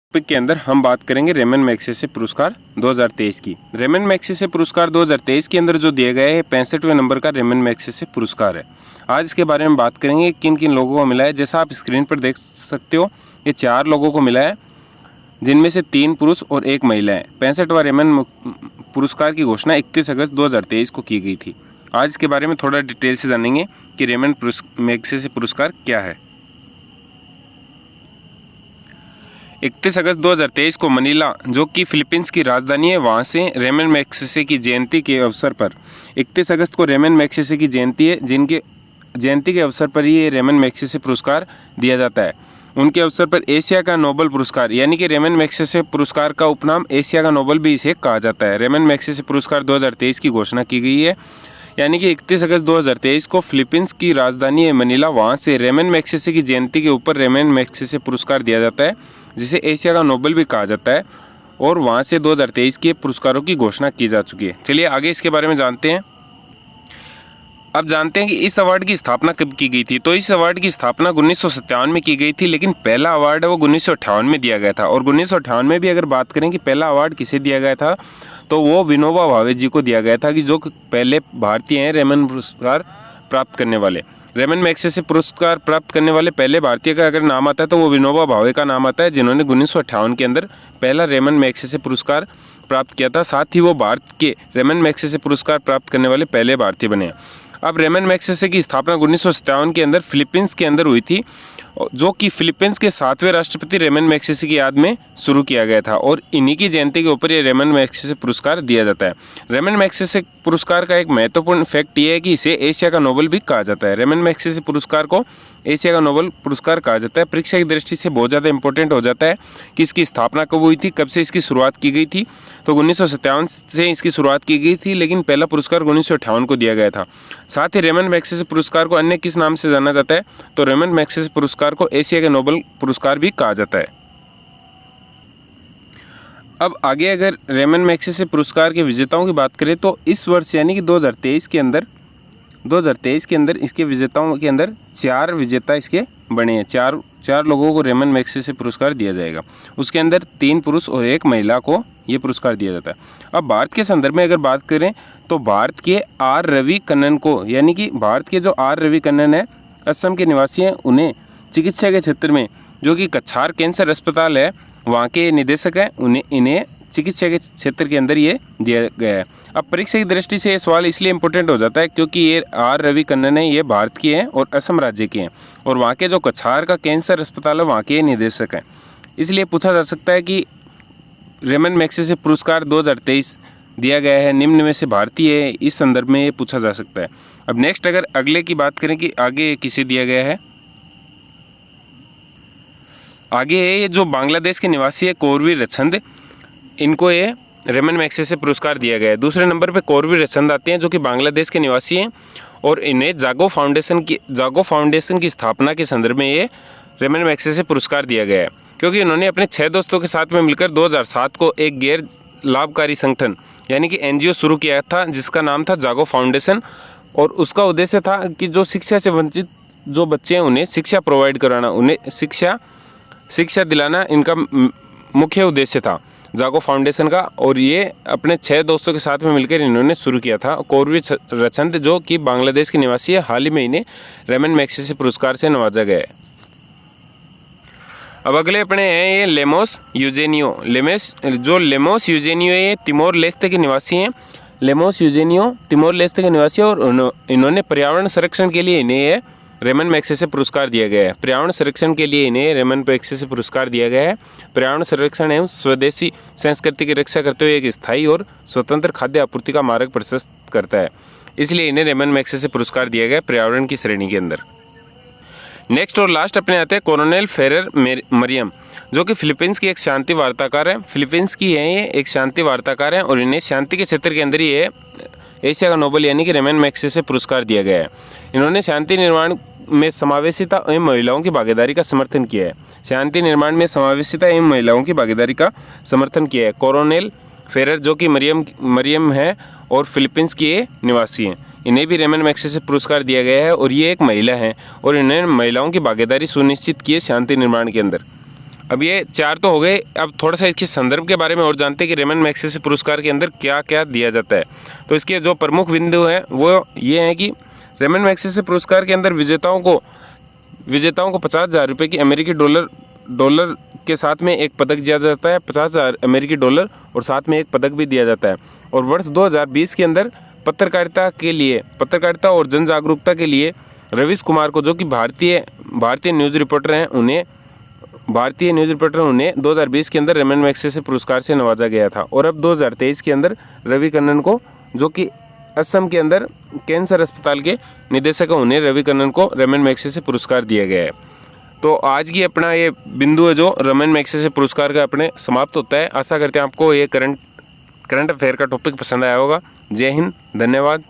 Topic के अंदर हम बात करेंगे रेमन मैग्सेसे पुरस्कार 2023 की। रेमन मैग्सेसे पुरस्कार 2023 के अंदर जो दिए गए हैं 65वें नंबर का रेमन मैग्सेसे पुरस्कार है। आज इसके बारे में बात करेंगे किन किन लोगों को मिला है। जैसा आप स्क्रीन पर देख सकते हो ये 4 लोगों को मिला है, जिनमें से 3 पुरुष और 1 महिला है। 65वां रेमन पुरस्कार की घोषणा 31 अगस्त 2023 को की गई थी। आज इसके बारे में थोड़ा डिटेल से जानेंगे कि रेमन मैग्सेसे पुरस्कार क्या है। 31 अगस्त 2023 को मनीला, जो कि फिलीपींस की राजधानी है, वहाँ से रेमन मैग्सेसे की जयंती के अवसर पर 31 अगस्त को रेमन मैग्सेसे की जयंती है, जिनके जयंती के अवसर पर ये रेमन मैग्सेसे पुरस्कार दिया जाता है। उनके अवसर पर एशिया का नोबेल पुरस्कार यानी कि रेमन मैग्सेसे पुरस्कार का उपनाम एशिया का नोबेल भी इसे कहा जाता है। रेमन मैग्सेसे पुरस्कार 2023 की घोषणा की गई है, यानी कि 31 अगस्त 2023 को फिलीपींस की राजधानी है मनीला, वहाँ से रेमन मैग्सेसे की जयंती के ऊपर रेमन मैग्सेसे पुरस्कार दिया जाता है, जिसे एशिया का नोबेल भी कहा जाता है। और वहाँ से 2023 के पुरस्कारों की घोषणा की जा चुकी है। चलिए आगे इसके बारे में जानते हैं। अब जानते हैं कि इस अवार्ड की स्थापना कब की गई थी। तो इस अवार्ड की स्थापना 1957 में की गई थी, लेकिन पहला अवार्ड है वो 1958 में दिया गया था। और 1958 में भी अगर बात करें कि पहला अवार्ड किसे दिया गया था, तो वो विनोबा भावे जी को दिया गया था, कि जो पहले भारतीय हैं रेमन पुरस्कार प्राप्त करने वाले। रेमन मैग्सेसे पुरस्कार प्राप्त करने वाले पहले भारतीय का अगर नाम आता है तो वो विनोबा भावे का नाम आता है, जिन्होंने 1958 के अंदर पहला रेमन मैग्सेसे पुरस्कार प्राप्त किया था। साथ ही वो भारत के रेमन मैग्सेसे पुरस्कार प्राप्त करने वाले पहले भारतीय बने। अब रेमन मैग्सेसे की स्थापना 1957 के अंदर फिलीपींस के अंदर हुई थी, जो कि फिलीपींस के 7वें राष्ट्रपति रेमन मैग्सेसे की याद में शुरू किया गया था। और इन्हीं की जयंती के ऊपर ये रेमन मैग्सेसे पुरस्कार दिया जाता है। रेमन मैग्सेसे पुरस्कार का एक महत्वपूर्ण फैक्ट ये है कि इसे एशिया का नोबेल भी कहा जाता है। रेमन मैग्सेसे पुरस्कार को एशिया का नोबेल पुरस्कार कहा जाता है। परीक्षा की दृष्टि से बहुत ज़्यादा इंपॉर्टेंट हो जाता है कि इसकी स्थापना कब हुई थी, कब से इसकी शुरुआत की गई थी। तो 1957 से इसकी शुरुआत की गई थी, लेकिन पहला पुरस्कार 1958 को दिया गया था। साथ ही रेमन मैग्सेसे पुरस्कार को अन्य किस नाम से जाना जाता है, तो रेमन मैग्सेसे पुरस्कार को एशिया के नोबेल पुरस्कार भी कहा जाता है। अब आगे अगर रेमन मैग्सेसे पुरस्कार के विजेताओं की बात करें तो इस वर्ष यानी कि 2023 के अंदर इसके विजेताओं के अंदर 4 विजेता इसके बने हैं। चार लोगों को रेमन मैग्सेसे पुरस्कार दिया जाएगा। उसके अंदर 3 पुरुष और 1 महिला को ये पुरस्कार दिया जाता है। अब भारत के संदर्भ में अगर बात करें तो भारत के आर रवि कन्नन को, यानी कि भारत के जो आर रवि कन्नन है, असम के निवासी हैं, उन्हें चिकित्सा के क्षेत्र में, जो कि कछार कैंसर अस्पताल है, वहाँ के निदेशक हैं, इन्हें चिकित्सा के क्षेत्र के अंदर ये दिया गया है। अब परीक्षा की दृष्टि से ये सवाल इसलिए इम्पोर्टेंट हो जाता है क्योंकि ये आर रवि कन्नन है, ये भारत के हैं और असम राज्य के हैं, और वहाँ के जो कछार का कैंसर अस्पताल है वहाँ के निदेशक हैं। इसलिए पूछा जा सकता है कि रेमन मैग्सेसे पुरस्कार 2023 दिया गया है, निम्न में से भारतीय है, इस संदर्भ में ये पूछा जा सकता है। अब नेक्स्ट अगर अगले की बात करें कि आगे किसे दिया गया है, आगे ये जो बांग्लादेश के निवासी है कौरवीर रचंद, इनको ये रेमन मैग्सेसे पुरस्कार दिया गया है। दूसरे नंबर पे कौरवीर रचंद आते हैं, जो कि बांग्लादेश के निवासी हैं, और इन्हें जागो फाउंडेशन की स्थापना के संदर्भ में ये रेमन मैग्सेसे पुरस्कार दिया गया है, क्योंकि इन्होंने अपने 6 दोस्तों के साथ में मिलकर 2007 को एक गैर लाभकारी संगठन यानी कि NGO शुरू किया था, जिसका नाम था जागो फाउंडेशन। और उसका उद्देश्य था कि जो शिक्षा से वंचित जो बच्चे हैं उन्हें शिक्षा प्रोवाइड कराना, उन्हें शिक्षा दिलाना इनका मुख्य उद्देश्य था जागो फाउंडेशन का। और ये अपने 6 दोस्तों के साथ में मिलकर इन्होंने शुरू किया था। कौरवीर रचंद, जो कि बांग्लादेश के निवासी है, हाल ही में इन्हें रेमन मैग्सेसे पुरस्कार से नवाजा गया है। अब अगले अपने हैं ये लेमोस यूजेनियो। लेमोस यूजेनियो ये तिमोर लेस्ते के निवासी हैं। लेमोस यूजेनियो तिमोर लेस्ते के निवासी, और इन्होंने पर्यावरण संरक्षण के लिए इन्हें रेमन मैग्सेसे पुरस्कार दिया गया है। पर्यावरण संरक्षण के लिए इन्हें रेमन मैग्सेसे पुरस्कार दिया गया है। पर्यावरण संरक्षण एवं स्वदेशी संस्कृति की रक्षा करते हुए एक स्थायी और स्वतंत्र खाद्य आपूर्ति का मार्ग प्रशस्त करता है, इसलिए इन्हें रेमन मैग्सेसे पुरस्कार दिया गया पर्यावरण की श्रेणी के अंदर। नेक्स्ट और लास्ट अपने आते हैं कोरोनेल फेरर मरियम, जो कि फिलीपींस की एक शांति वार्ताकार है। फिलीपींस की है ये एक शांति वार्ताकार है, और इन्हें शांति के क्षेत्र के अंदर ये एशिया का नोबेल यानी कि रेमन मैग्सेसे पुरस्कार दिया गया है। इन्होंने शांति निर्माण में समावेशिता एवं महिलाओं की भागीदारी का समर्थन किया है। शांति निर्माण में समावेशिता एवं महिलाओं की भागीदारी का समर्थन किया है। कोरोनेल फेरर, जो कि मरियम है और फिलीपींस की ये निवासी हैं, इन्हें भी रेमन मैग्सेसे पुरस्कार दिया गया है, और ये एक महिला हैं और इन्होंने महिलाओं की भागीदारी सुनिश्चित की है शांति निर्माण के अंदर। अब ये 4 तो हो गए। अब थोड़ा सा इसके संदर्भ के बारे में और जानते हैं कि रेमन मैग्सेसे पुरस्कार के अंदर क्या क्या दिया जाता है। तो इसके जो प्रमुख बिंदु हैं वो ये हैं कि रेमन मैग्सेसे पुरस्कार के अंदर विजेताओं को 50,000 रुपये की अमेरिकी डॉलर के साथ में एक पदक दिया जाता है, 50,000 अमेरिकी डॉलर, और साथ में एक पदक भी दिया जाता है। और वर्ष 2020 के अंदर पत्रकारिता और जन जागरूकता के लिए रवीश कुमार को, जो कि भारतीय न्यूज़ रिपोर्टर हैं, उन्हें 2020 के अंदर रेमन मैग्सेसे पुरस्कार से नवाजा गया था। और अब 2023 के अंदर रवि कन्नन को, जो कि असम के अंदर कैंसर अस्पताल के निदेशक हैं, उन्हें रवि कन्नन को रेमन मैग्सेसे पुरस्कार दिया गया है। तो आज की अपना ये बिंदु है जो रेमन मैग्सेसे पुरस्कार का अपने समाप्त होता है। आशा करते हैं आपको ये करंट अफेयर का टॉपिक पसंद आया होगा। जय हिंद, धन्यवाद।